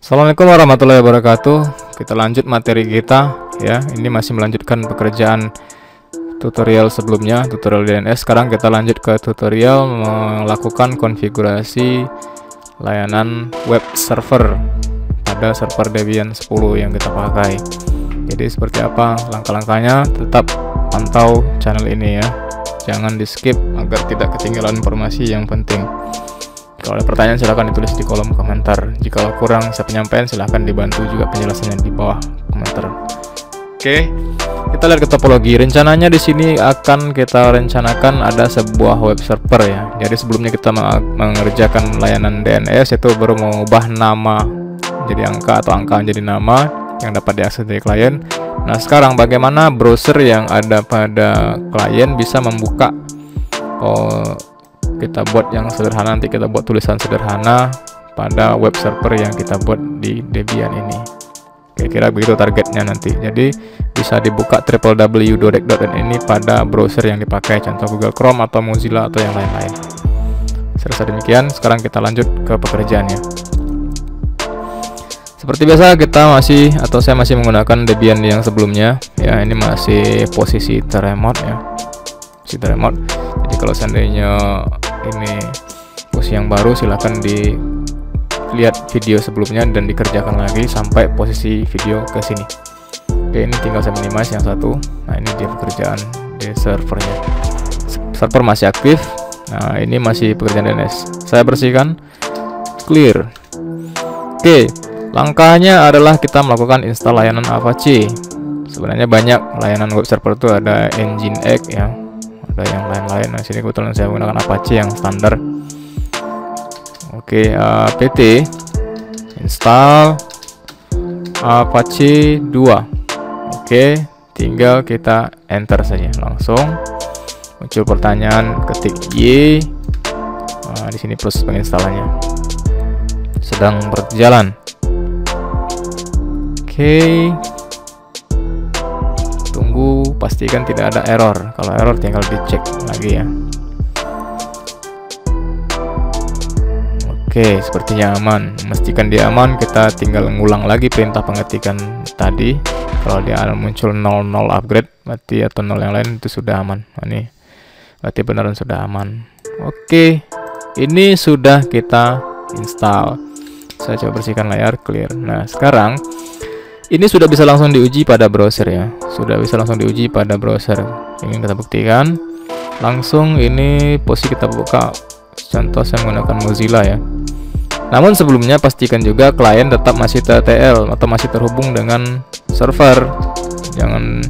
Assalamualaikum warahmatullahi wabarakatuh. Kita lanjut materi kita ya. Ini masih melanjutkan pekerjaan tutorial sebelumnya, tutorial DNS. Sekarang kita lanjut ke tutorial melakukan konfigurasi layanan web server pada server Debian 10 yang kita pakai. Jadi seperti apa langkah-langkahnya, tetap pantau channel ini ya. Jangan di skip agar tidak ketinggalan informasi yang penting. Kalau ada pertanyaan silahkan ditulis di kolom komentar. Jika kurang saya penyampaian silahkan dibantu juga penjelasannya di bawah komentar. Oke, kita lihat ke topologi. Rencananya di sini akan kita rencanakan ada sebuah web server ya. Jadi sebelumnya kita mengerjakan layanan DNS itu baru mengubah nama jadi angka atau angka menjadi nama yang dapat diakses dari klien. Nah sekarang bagaimana browser yang ada pada klien bisa membuka kita buat yang sederhana, nanti kita buat tulisan sederhana pada web server yang kita buat di Debian ini. Kira-kira begitu targetnya nanti. Jadi bisa dibuka www.dodec.net ini pada browser yang dipakai, contoh Google Chrome atau Mozilla atau yang lain-lain. Serasa demikian, sekarang kita lanjut ke pekerjaannya. Seperti biasa saya masih menggunakan Debian yang sebelumnya ya. Ini masih posisi terremote ya, posisi terremote. Jadi kalau seandainya ini posisi yang baru, silahkan dilihat video sebelumnya dan dikerjakan lagi sampai posisi video ke sini. Oke, ini tinggal saya minimize yang satu. Nah ini dia pekerjaan di servernya. Server masih aktif. Nah ini masih pekerjaan DNS. Saya bersihkan, clear. Oke, langkahnya adalah kita melakukan install layanan Apache. Sebenarnya banyak layanan web server itu, ada Nginx ya, ada yang lain-lain. Nah sini kebetulan saya menggunakan Apache yang standar. Oke, apt install Apache 2. Oke, tinggal kita enter saja, langsung muncul pertanyaan, ketik Y. Nah, di sini proses penginstalannya sedang berjalan. Oke, tunggu, pastikan tidak ada error. Kalau error tinggal dicek lagi ya. Oke, sepertinya aman. Memastikan dia aman, kita tinggal ngulang lagi perintah pengetikan tadi. Kalau dia muncul 00 upgrade berarti, atau 0 yang lain, itu sudah aman. Nah, ini berarti beneran sudah aman. Oke, ini sudah kita install. Saya coba bersihkan layar, clear. Nah sekarang ini sudah bisa langsung diuji pada browser ya. Sudah bisa langsung diuji pada browser. Ingin kita buktikan langsung, ini posisi kita buka. Contoh saya menggunakan Mozilla ya. Namun sebelumnya pastikan juga klien tetap masih TTL atau masih terhubung dengan server. Jangan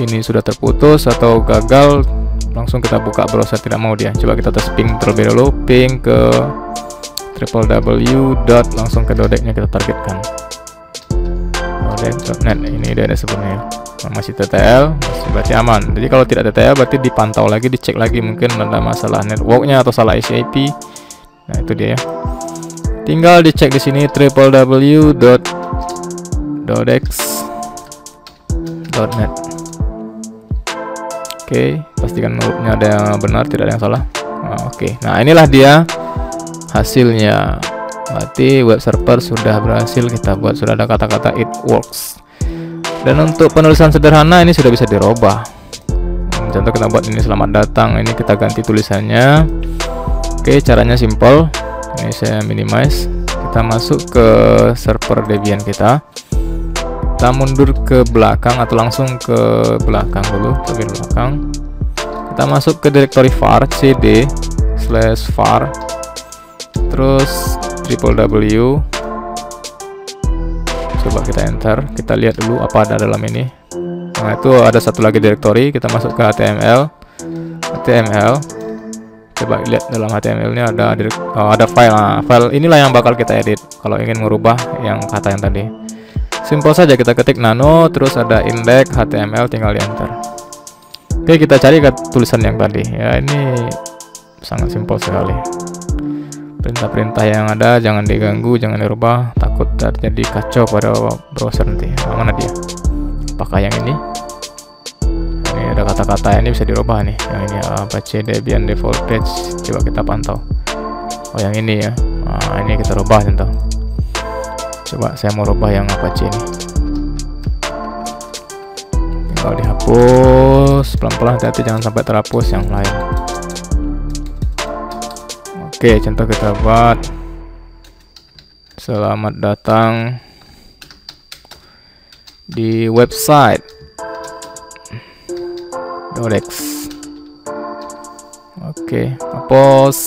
ini sudah terputus atau gagal langsung kita buka browser, tidak mau dia. Coba kita tes ping terlebih dahulu, ping ke www. Langsung ke dodecnya kita targetkan. Dodec.net ini DNS sebelumnya. Masih TTL, masih berarti aman. Jadi kalau tidak TTL berarti dipantau lagi, dicek lagi, mungkin ada masalah networknya atau salah isi IP. Nah itu dia ya. Tinggal dicek di sini www.dodec.net. Oke, pastikan menurutnya ada yang benar, tidak ada yang salah. Oke, nah inilah dia hasilnya. Berarti web server sudah berhasil kita buat, sudah ada kata-kata it works. Dan untuk penulisan sederhana ini sudah bisa dirubah. Contoh kita buat ini selamat datang, ini kita ganti tulisannya. Oke, caranya simple. Ini saya minimize. Kita masuk ke server Debian kita. Kita mundur ke belakang atau langsung ke belakang dulu, ke belakang. Kita masuk ke directory var cd/var, terus www. Coba kita enter, kita lihat dulu apa ada dalam ini. Nah itu ada satu lagi directory, kita masuk ke HTML. Coba lihat dalam HTML ini ada file. Nah, file inilah yang bakal kita edit kalau ingin merubah yang kata yang tadi. Simple saja, kita ketik nano, terus ada index HTML, tinggal di enter. Oke, kita cari ke tulisan yang tadi ya. Ini sangat simple sekali. Perintah-perintah yang ada jangan diganggu, jangan dirubah, takut terjadi kacau pada browser nanti. Nah, mana dia? Apakah yang ini? Ini ada kata-kata ini bisa dirubah nih. Yang ini Apache Debian default page. Coba kita pantau. Oh yang ini ya. Nah ini kita rubah contoh. Coba saya mau rubah yang Apache ini. Tinggal dihapus pelan-pelan, hati-hati jangan sampai terhapus yang lain. Oke, contoh kita buat selamat datang di website Dodex. Oke, hapus.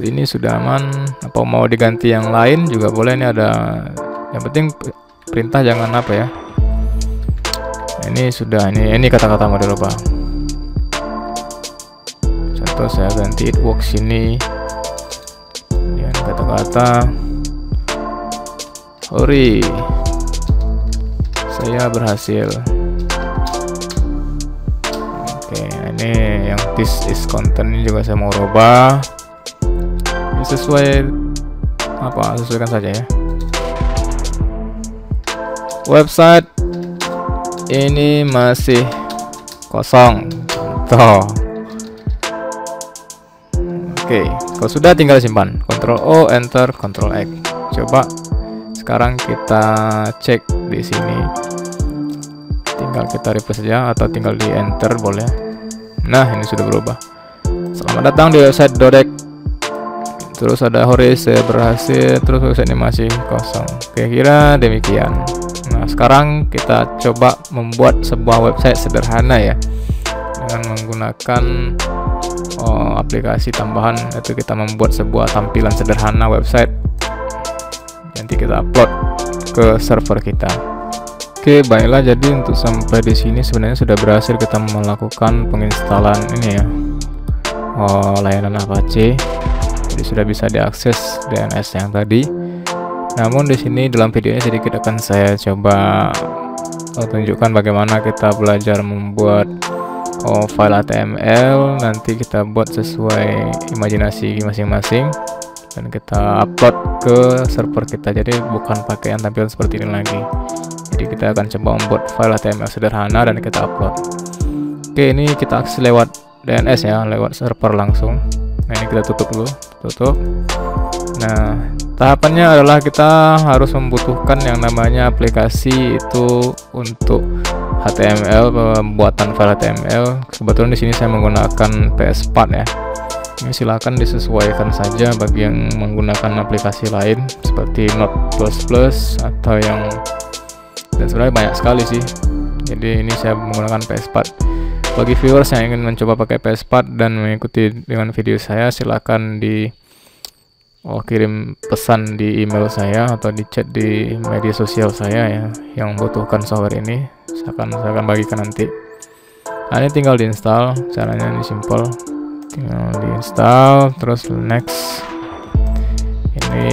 Ini sudah aman. Apa mau diganti yang lain juga boleh. Ini ada, yang penting perintah jangan apa ya. Ini sudah, ini kata-kata mau dirubah. Contoh saya ganti it works ini dengan kata-kata hurry, saya berhasil. Oke, ini yang this is content ini juga saya mau rubah. Ini sesuai apa? Sesuaikan saja ya. Website ini masih kosong. Contoh. Oke, kalau sudah tinggal simpan. Ctrl O, Enter, Ctrl X. Coba sekarang kita cek di sini. Tinggal kita refresh saja atau tinggal di Enter boleh. Nah, ini sudah berubah. Selamat datang di website Dodex. Terus ada hore, saya berhasil. Terus website ini masih kosong. Kira-kira demikian. Nah, sekarang kita coba membuat sebuah website sederhana ya, dengan menggunakan aplikasi tambahan, yaitu kita membuat sebuah tampilan sederhana website. Nanti kita upload ke server kita. Oke, baiklah, jadi untuk sampai di sini sebenarnya sudah berhasil kita melakukan penginstalan ini ya, layanan Apache. Jadi sudah bisa diakses DNS yang tadi. Namun di sini dalam video ini sedikit akan saya coba tunjukkan bagaimana kita belajar membuat file HTML. Nanti kita buat sesuai imajinasi masing-masing dan kita upload ke server kita. Jadi bukan pakai yang tampilan seperti ini lagi. Jadi kita akan coba membuat file HTML sederhana dan kita upload. Oke, ini kita akses lewat DNS ya, lewat server langsung. Nah, ini kita tutup dulu, tutup. Nah, tahapannya adalah kita harus membutuhkan yang namanya aplikasi itu untuk HTML, pembuatan file HTML. Kebetulan di sini saya menggunakan PS4 ya. Ini silakan disesuaikan saja bagi yang menggunakan aplikasi lain seperti Node++ atau yang, dan sebenarnya banyak sekali sih. Jadi ini saya menggunakan PS4. Bagi viewers yang ingin mencoba pakai PS4 dan mengikuti dengan video saya, silakan kirim pesan di email saya atau di chat di media sosial saya ya, yang membutuhkan software ini. Saya akan bagikan nanti. Nah, ini tinggal diinstal. Caranya ini simple. Tinggal diinstal, terus next. Ini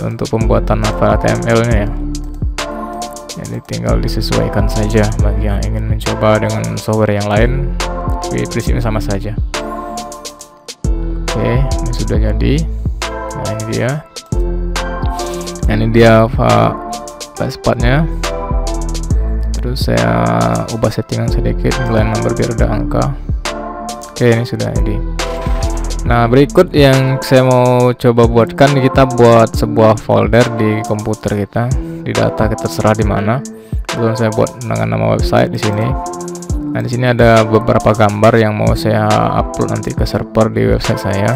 untuk pembuatan file HTML nya ya. Jadi tinggal disesuaikan saja bagi yang ingin mencoba dengan software yang lain. Tapi prinsipnya sama saja. Oke, ini sudah jadi. Nah, ini dia. Ini dia passwordnya. Terus saya ubah settingan sedikit, line number biar ada angka. Oke, ini sudah jadi. Nah, berikut yang saya mau coba buatkan, kita buat sebuah folder di komputer kita, di data kita terserah di mana. Lalu saya buat dengan nama website di sini. Nah, di sini ada beberapa gambar yang mau saya upload nanti ke server di website saya.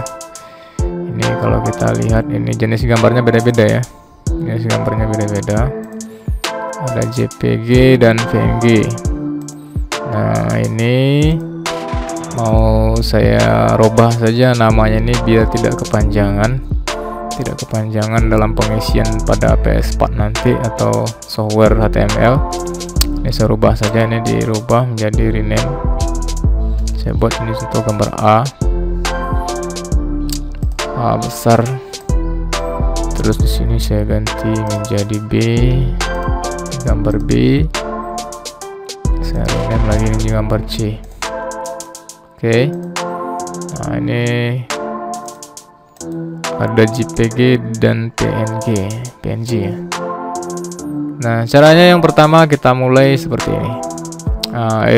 Ini kalau kita lihat, ini jenis gambarnya beda-beda ya. Jenis gambarnya beda-beda. Ada JPG dan PNG. Nah, ini mau saya robah saja namanya ini biar tidak kepanjangan dalam pengisian pada PS4 nanti atau software HTML. Ini saya rubah saja, ini dirubah menjadi rename. Saya buat ini untuk gambar A besar, terus di sini saya ganti menjadi B, gambar B. Saya rename lagi ini gambar C. Oke. Nah, ini ada JPG dan PNG ya. Nah, caranya yang pertama kita mulai seperti ini.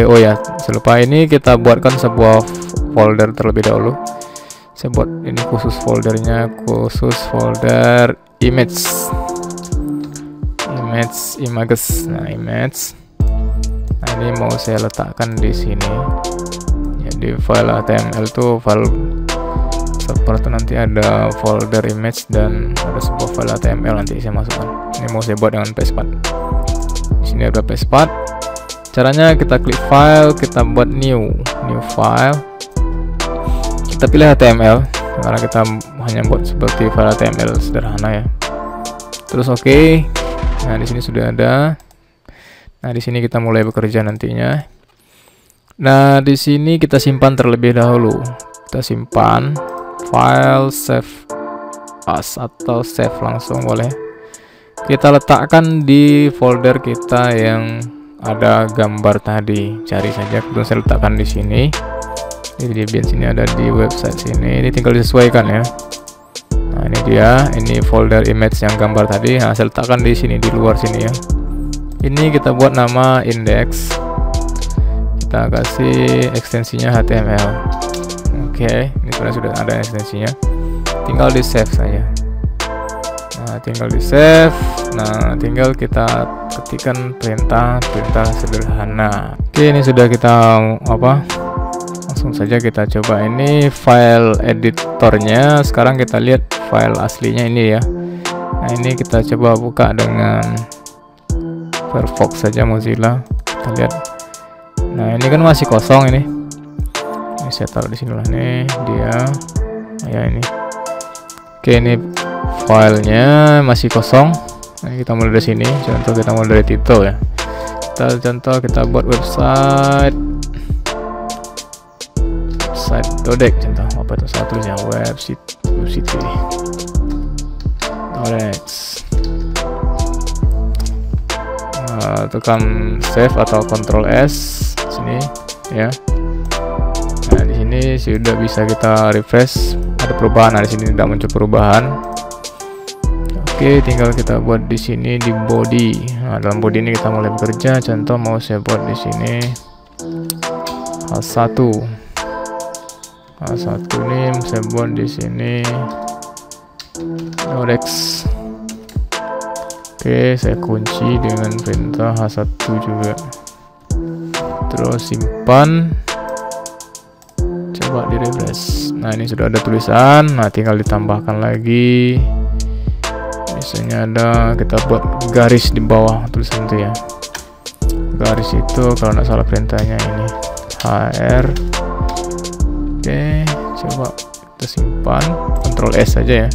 Oh ya, selupa ini kita buatkan sebuah folder terlebih dahulu. Saya buat ini khusus foldernya, khusus folder image images. Nah, image. Nah, ini mau saya letakkan di sini. Jadi file HTML tuh file seperti nanti ada folder image dan ada sebuah file HTML nanti saya masukkan. Ini mau saya buat dengan PS4. Di sini ada PS4. Caranya kita klik file, kita buat new file. Kita pilih HTML karena kita hanya buat seperti file HTML sederhana ya. Terus oke. Nah, di sini sudah ada. Nah, di sini kita mulai bekerja nantinya. Nah, di sini kita simpan terlebih dahulu. Kita simpan file save as atau save langsung boleh. Kita letakkan di folder kita yang ada gambar tadi. Cari saja, kemudian saya letakkan di sini. Jadi di sini ada di website sini. Ini tinggal disesuaikan ya. Nah, ini dia, ini folder image yang gambar tadi. Nah, saya letakkan di sini, di luar sini ya. Ini kita buat nama index. Kita kasih ekstensinya HTML. Oke, ini sudah ada ekstensinya. Tinggal di save saja. Nah, tinggal di save. Nah, tinggal kita ketikkan perintah sederhana. Oke, ini sudah kita langsung saja kita coba. Ini file editornya. Sekarang kita lihat file aslinya ini ya. Nah, ini kita coba buka dengan Firefox saja, Mozilla. Kita lihat. Nah, ini kan masih kosong ini. Ini saya taruh di sini lah nih dia. Ya ini. Oke, ini filenya masih kosong. Nah, kita mulai dari sini. Contoh kita mulai dari title ya. Kita buat website Dodec, contoh apa itu satunya website Dodec. Tekan save atau Ctrl S sini ya. Nah, di sini sudah bisa kita refresh, ada perubahan. Nah, di sini tidak muncul perubahan. Oke, tinggal kita buat di sini di body. Nah, dalam body ini kita mulai bekerja. Contoh mau saya buat di sini H1 ini saya buat di sini Nodex. Oke, saya kunci dengan perintah H1 juga. Terus simpan. Coba di refresh. Nah, ini sudah ada tulisan. Nah, tinggal ditambahkan lagi. Biasanya ada, kita buat garis di bawah tulisan itu ya. Garis itu kalau nggak salah perintahnya ini HR. Oke, coba kita simpan, Ctrl S saja ya.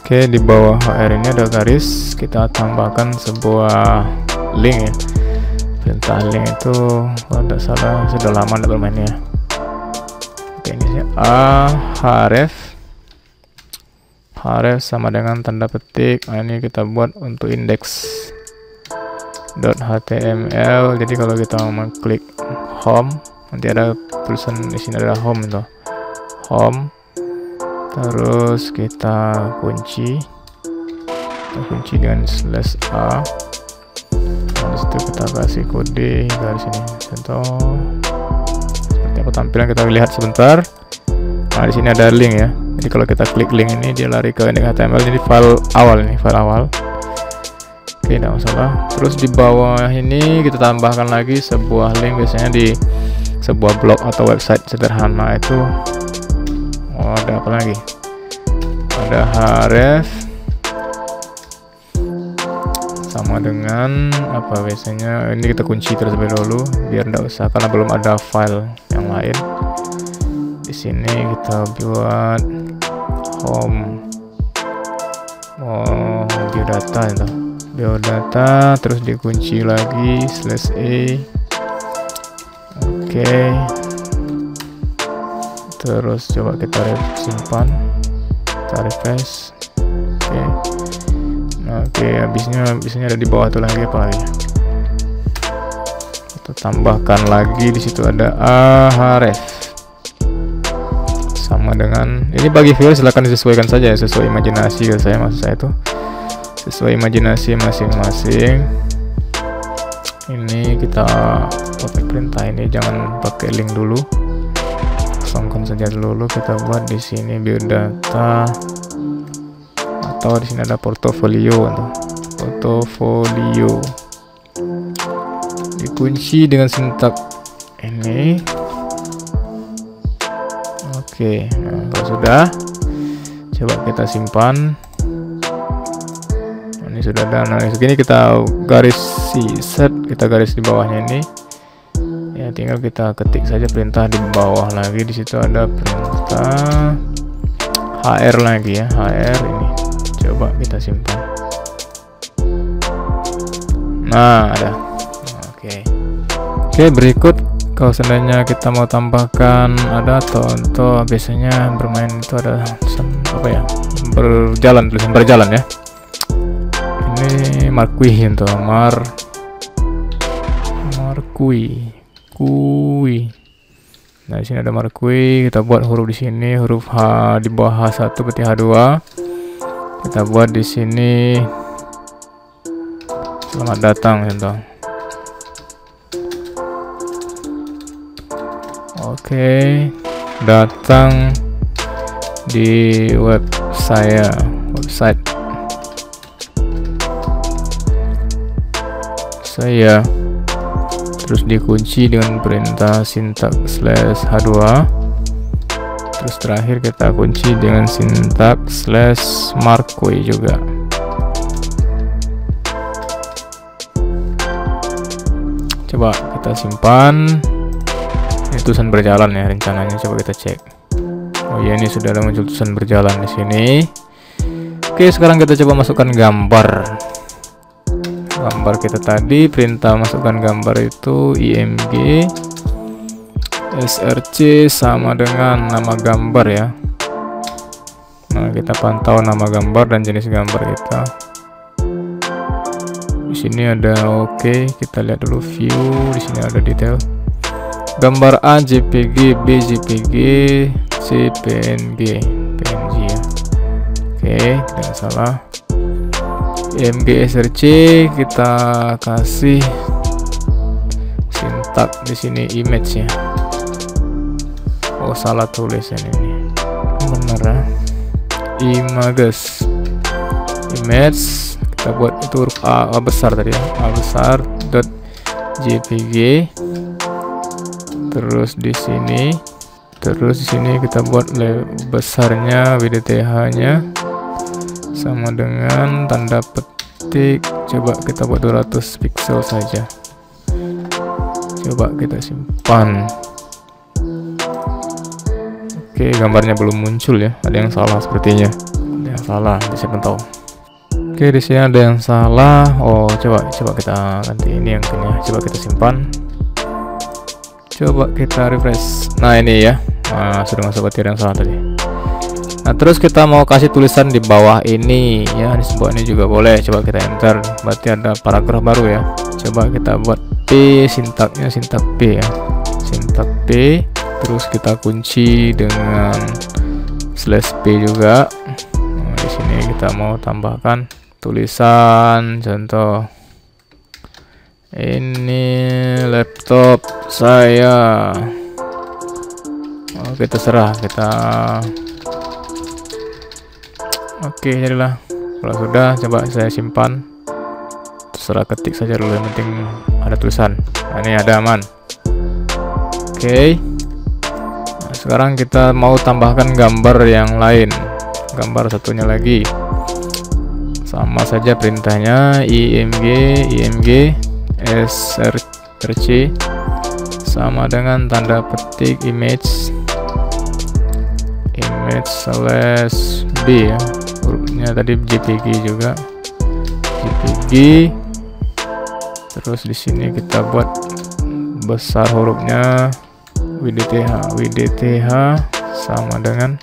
Oke, di bawah HR ini ada garis, kita tambahkan sebuah link ya. Perintah link itu kalau tidak salah sudah lama tidak bermainnya. Oke, ini href sama dengan tanda petik. Nah, ini kita buat untuk index.html. Jadi kalau kita mengklik home, nanti ada tulisan di sini ada home itu. Home. Terus kita kunci dengan /a. Habis itu kita kasih kode dari sini. Contoh seperti apa tampilan, kita lihat sebentar. Nah, di sini ada link ya. Jadi kalau kita klik link ini dia lari ke index.html. Jadi file awal ini, file awal. Oke, tidak masalah. Terus di bawah ini kita tambahkan lagi sebuah link, biasanya di sebuah blog atau website sederhana itu. Ada apa lagi? Ada href sama dengan apa biasanya. Ini kita kunci terlebih dahulu biar tidak usah, karena belum ada file yang lain. Di sini kita buat home biodata itu. Biodata terus dikunci lagi /e. Oke. Terus coba kita simpan, kita refresh. Oke. Oke, habisnya ada di bawah tuh lagi apa lagi? Kita tambahkan lagi, di situ ada href sama dengan ini. Bagi viewer silahkan disesuaikan saja ya, sesuai imajinasi ya. Maksud saya itu sesuai imajinasi masing-masing. Ini kita pakai perintah ini, jangan pakai link dulu, kosongkan saja dulu. Kita buat di sini biodata, atau di sini ada portofolio. portofolio. Dikunci dengan sintak ini. Oke, nah, kalau sudah, coba kita simpan. Ini sudah ada. Nah, segini kita garis set, kita garis di bawahnya ini. Ya, tinggal kita ketik saja perintah di bawah lagi. Di situ ada perintah HR lagi ya, HR ini. Coba kita simpan. Nah, ada. Oke, berikut kalau seandainya kita mau tambahkan ada contoh, biasanya bermain itu ada apa ya, berjalan, tulisan berjalan ya. Ini marquee untuk marquee. Nah, di sini ada marquee, kita buat huruf di sini, huruf H di bawah H1 berarti H2. Kita buat di sini selamat datang contoh. Oke, datang di website saya, terus dikunci dengan perintah sintak /h2, terus terakhir kita kunci dengan sintak /marquee juga. Coba kita simpan. Ini tulisan berjalan ya rencananya, coba kita cek. Oh ya, ini sudah ada muncul tulisan berjalan di sini. Oke, sekarang kita coba masukkan gambar. Gambar kita tadi, perintah masukkan gambar itu img src sama dengan nama gambar ya. Nah, kita pantau nama gambar dan jenis gambar kita. Di sini ada oke, kita lihat dulu view, di sini ada detail. Gambar A JPG, B JPG, C PNG ya. Oke, tidak salah. img src kita kasih sintak di sini image ya. Oh, salah tulisan ini. Benar ya. Images. Image kita buat itu huruf A besar tadi ya. A besar dot jpg. Terus di sini kita buat besarnya WDTH-nya sama dengan tanda petik. Coba kita buat 200 pixel saja. Coba kita simpan. Oke, gambarnya belum muncul ya. Ada yang salah sepertinya. Ada yang salah, siapa tahu. Oke, di sini ada yang salah. Oh, coba kita ganti ini yang kena. Coba kita simpan. Coba kita refresh. Nah, ini ya. Nah, sudah masuk berarti yang salah tadi. Nah, terus kita mau kasih tulisan di bawah ini ya. Di sebelah ini juga boleh. Coba kita enter. Berarti ada paragraf baru ya. Coba kita buat P, sintaknya sintak P ya. Sintak P. Terus kita kunci dengan /p juga. Nah, di sini kita mau tambahkan tulisan contoh. Ini laptop saya. Oke, terserah kita. Oke, jadilah. Kalau sudah, coba saya simpan. Terserah ketik saja dulu, yang penting ada tulisan. Nah, ini ada aman. Oke. Nah, sekarang kita mau tambahkan gambar yang lain. Gambar satunya lagi. Sama saja perintahnya img src sama dengan tanda petik image /b ya. Hurufnya tadi jpg juga, jpg. Terus di sini kita buat besar hurufnya wdth sama dengan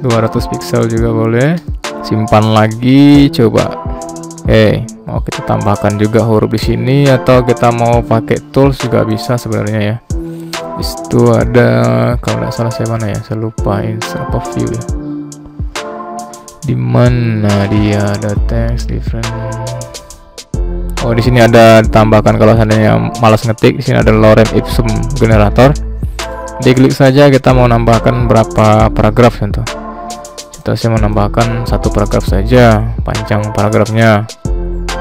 200 pixel juga boleh. Simpan lagi, coba. Oke, mau kita tambahkan juga huruf di sini atau kita mau pakai tools juga bisa sebenarnya ya. Itu ada, kalau nggak salah saya mana ya, saya lupa insert apa view ya. Di mana dia ada text different. Oh, di sini ada ditambahkan kalau seandainya malas ngetik. Di sini ada lorem ipsum generator. Diklik saja kita mau nambahkan berapa paragraf contoh. Saya mau nambahkan 1 paragraf saja, panjang paragrafnya.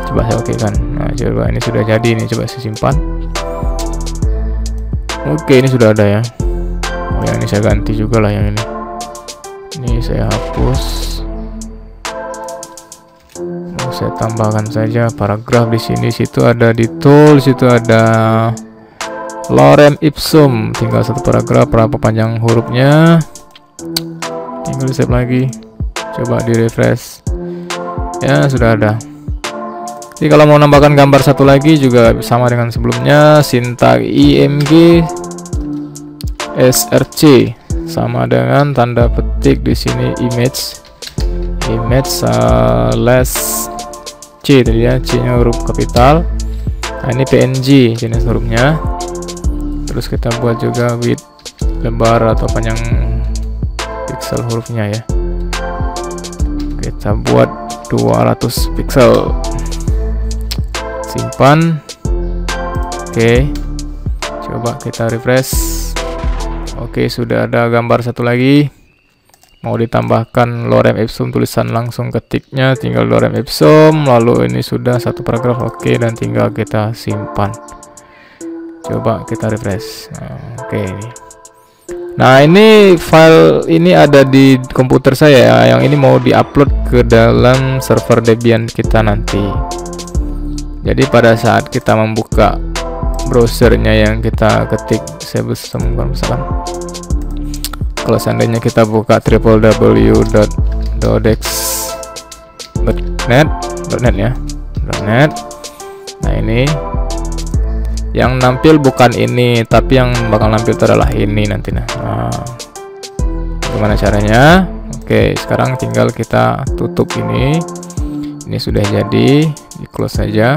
Coba saya oke kan. Nah, coba ini sudah jadi, ini coba saya simpan. Oke, ini sudah ada ya. Oh, yang ini saya ganti juga lah yang ini. Ini saya hapus. Oh, saya tambahkan saja paragraf di sini. Situ ada di tool, situ ada lorem ipsum. Tinggal satu paragraf, berapa panjang hurufnya. Tinggal di save lagi. Coba di refresh. Ya, sudah ada. Jadi kalau mau nambahkan gambar satu lagi juga sama dengan sebelumnya, sintak img src sama dengan tanda petik di sini image slash c tadi ya, c nya huruf kapital. Nah, ini png jenis hurufnya. Terus kita buat juga width, lebar atau panjang pixel hurufnya ya. Kita buat 200 pixel. Simpan. Oke, coba kita refresh. Oke, sudah ada gambar satu lagi. Mau ditambahkan lorem ipsum, tulisan langsung ketiknya tinggal lorem ipsum, lalu ini sudah satu paragraf. Oke, dan tinggal kita simpan. Coba kita refresh. Nah, oke, ini. Nah, ini file ini ada di komputer saya ya. Yang ini mau diupload ke dalam server Debian kita nanti. Jadi pada saat kita membuka browsernya yang kita ketik, saya bisa temukan misalkan kalau seandainya kita buka www.dodex.net ya, .net. Nah, ini yang nampil bukan ini, tapi yang bakal nampil itu adalah ini nanti. Nah, gimana caranya? Oke, sekarang tinggal kita tutup ini. Ini sudah jadi, di close saja.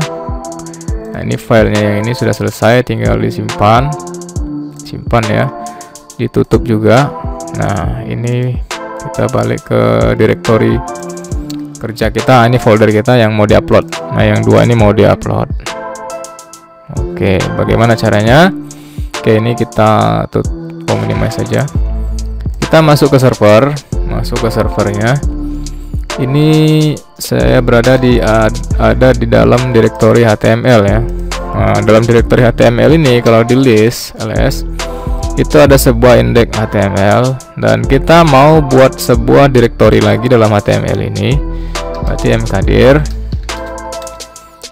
Nah, ini filenya yang ini sudah selesai, tinggal disimpan, simpan ya, ditutup juga. Nah, ini kita balik ke direktori kerja kita. Ini folder kita yang mau diupload. Nah, yang dua ini mau diupload. Oke, bagaimana caranya? Oke, ini kita minimize saja. Kita masuk ke server, masuk ke servernya. Ini saya berada ada di dalam direktori HTML ya. Nah, dalam direktori HTML ini kalau di list ls itu ada sebuah indeks HTML, dan kita mau buat sebuah direktori lagi dalam HTML ini. Berarti mkdir.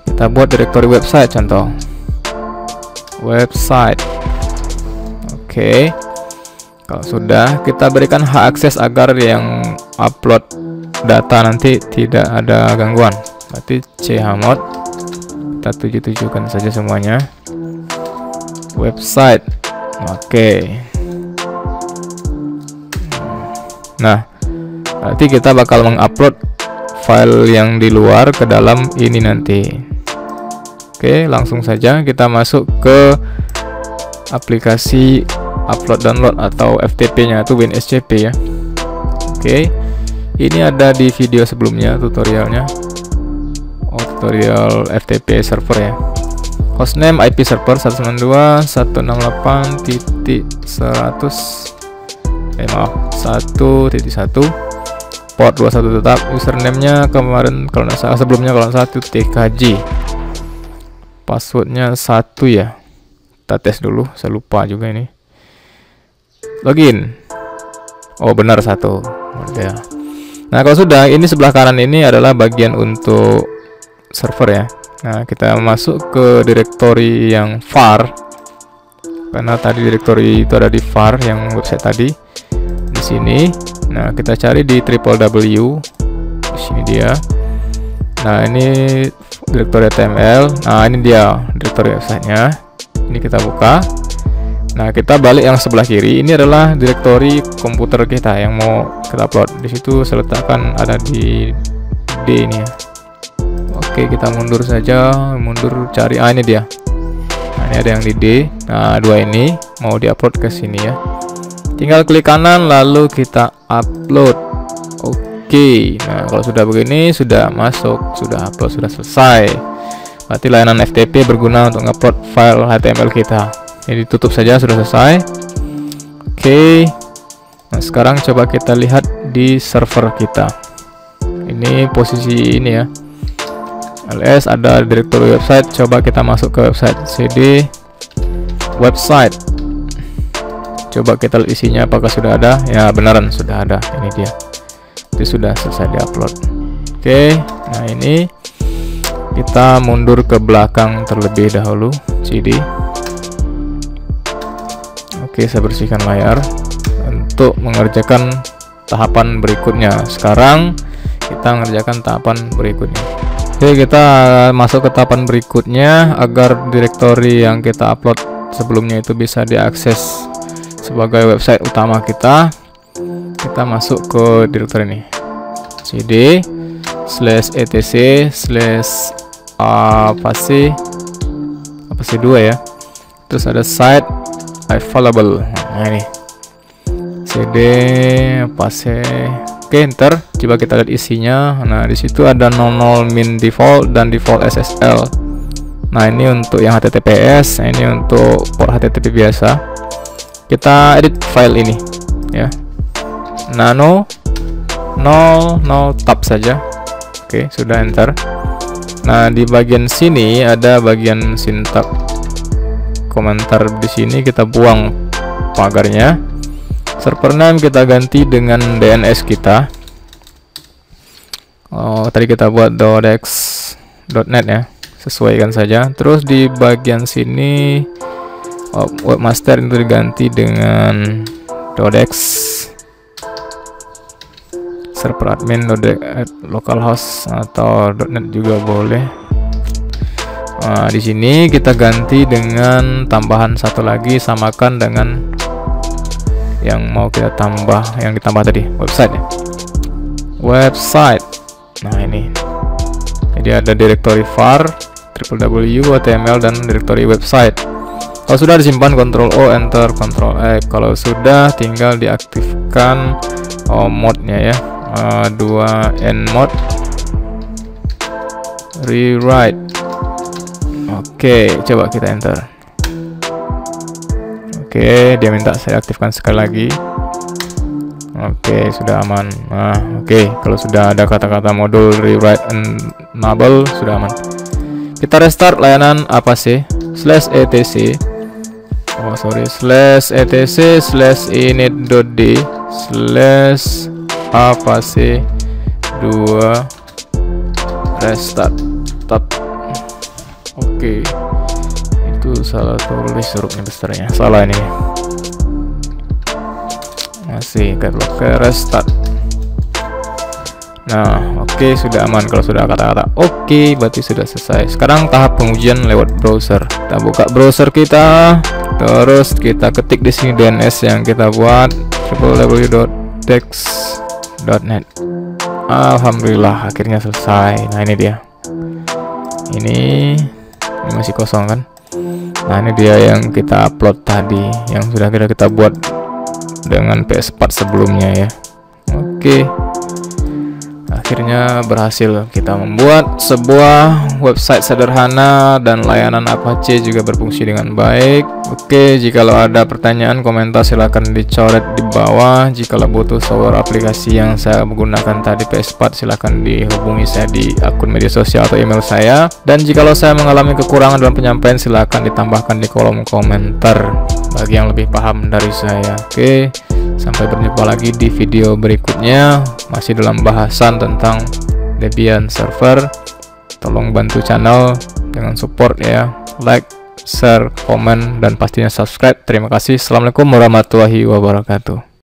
Kita buat direktori website, contoh website. Oke. Kalau sudah, kita berikan hak akses agar yang upload data nanti tidak ada gangguan. Berarti chmod kita 77kan saja semuanya. Website. Oke. Nah, berarti kita bakal mengupload file yang di luar ke dalam ini nanti. Oke, langsung saja kita masuk ke aplikasi upload download atau FTP nya itu WinSCP ya. Oke, ini ada di video sebelumnya tutorialnya. Tutorial FTP server ya. Hostname IP server 192.168.100 port 21 tetap. Username-nya kemarin kalau nggak salah, sebelumnya kalau nggak salah itu tkj. Passwordnya 1 ya. Kita tes dulu, saya lupa juga ini. Login. Oh, benar 1. Ya. Nah, kalau sudah, ini sebelah kanan ini adalah bagian untuk server ya. Nah, kita masuk ke direktori yang var, karena tadi direktori itu ada di var yang website tadi. Di sini. Nah, kita cari di www. Di sini dia. Nah, ini direktori HTML. Nah, ini dia direktori websitenya. Ini kita buka. Nah, kita balik yang sebelah kiri. Ini adalah direktori komputer kita yang mau kita upload. Di situ saya letakkan ada di D ini ya. Oke, kita mundur saja, mundur cari. Ini dia. Nah, ini ada yang di D. Nah, dua ini mau diupload ke sini ya. Tinggal klik kanan lalu kita upload. Oke. Nah, kalau sudah begini sudah masuk, sudah upload, sudah selesai. Berarti layanan FTP berguna untuk ngupload file HTML kita. Ini ditutup saja, sudah selesai. Oke. Nah, sekarang coba kita lihat di server kita. Ini posisi ini ya. ls ada directory website. Coba kita masuk ke website, cd website. Coba kita lihat isinya apakah sudah ada. Ya, beneran sudah ada. Ini dia. Itu sudah selesai diupload. Oke, nah ini kita mundur ke belakang terlebih dahulu, cd. Oke, saya bersihkan layar untuk mengerjakan tahapan berikutnya. Sekarang kita mengerjakan tahapan berikutnya. Oke, kita masuk ke tahapan berikutnya agar direktori yang kita upload sebelumnya itu bisa diakses sebagai website utama kita. Kita masuk ke direktori ini, cd /etc/ apa sih 2 ya, terus ada site available. Nah ini cd apa sih. Oke, enter. Coba kita lihat isinya. Nah, di situ ada 00 min default dan default SSL. Nah, ini untuk yang HTTPS, ini untuk port HTTP biasa. Kita edit file ini ya. Nano no tab saja. Oke, sudah enter. Nah, di bagian sini ada bagian sintak komentar. Di sini kita buang pagarnya. Server name kita ganti dengan DNS kita. Tadi kita buat .dex.net ya, sesuaikan saja. Terus di bagian sini webmaster itu diganti dengan .dex. Server admin localhost atau .net juga boleh. Di sini kita ganti dengan tambahan satu lagi, samakan dengan yang mau kita tambah, yang ditambah tadi website ya. Website. Nah, ini jadi ada directory var, www, html, dan directory website. Kalau sudah disimpan, Ctrl O, enter, Ctrl X. Kalau sudah, tinggal diaktifkan mode-nya ya. 2n mode rewrite. Oke, coba kita enter. Oke, dia minta saya aktifkan sekali lagi. Oke, sudah aman. Nah, oke, kalau sudah ada kata-kata modul rewrite enable, sudah aman. Kita restart layanan apa sih /etc /etc/init.d apa sih 2 restart tab. Oke, itu salah tulis hurufnya besarnya, salah ini. Masih ke restart. Nah, oke, sudah aman. Kalau sudah kata-kata oke, berarti sudah selesai. Sekarang tahap pengujian lewat browser. Kita buka browser kita, terus kita ketik di sini DNS yang kita buat, www.dex.net. Alhamdulillah, akhirnya selesai. Nah, ini dia. Ini masih kosong kan? Nah, ini dia yang kita upload tadi, yang sudah kita buat dengan PS4 sebelumnya ya. Oke, akhirnya berhasil kita membuat sebuah website sederhana dan layanan Apache juga berfungsi dengan baik. Oke, jikalau ada pertanyaan, komentar silahkan dicoret di bawah. Jikalau butuh software aplikasi yang saya menggunakan tadi PS4, silahkan dihubungi saya di akun media sosial atau email saya. Dan jikalau saya mengalami kekurangan dalam penyampaian, silahkan ditambahkan di kolom komentar bagi yang lebih paham dari saya. Oke, sampai berjumpa lagi di video berikutnya, masih dalam bahasan tentang Debian server. Tolong bantu channel dengan support ya, like, share, komen, dan pastinya subscribe. Terima kasih. Assalamualaikum warahmatullahi wabarakatuh.